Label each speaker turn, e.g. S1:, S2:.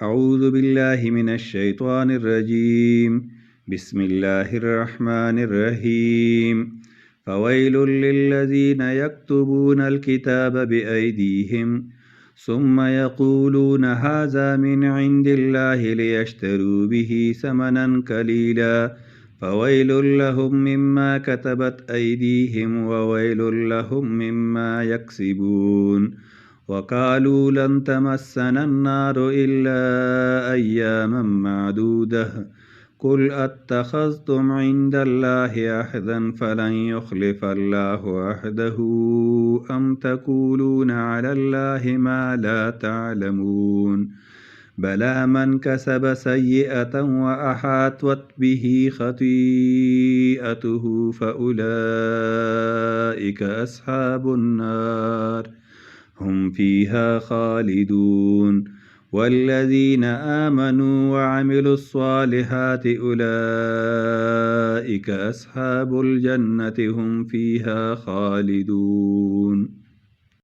S1: أعوذ بالله من الشيطان الرجيم. بسم الله الرحمن الرحيم. فويل للذين يكتبون الكتاب بأيديهم ثم يقولون هذا من عند الله ليشتروا به ثمنا قليلا فويل لهم مما كتبت أيديهم وويل لهم مما يكسبون. وقالوا لن تمسنا النار إلا أياما معدودة قل أتخذتم عند الله عهدا فلن يخلف الله عهده أم تقولون على الله ما لا تعلمون. بلى من كسب سيئة وأحاطت به خطيئته فأولئك أصحاب النار هم فيها خالدون. والذين آمنوا وعملوا الصالحات أولئك أصحاب الجنة هم فيها خالدون.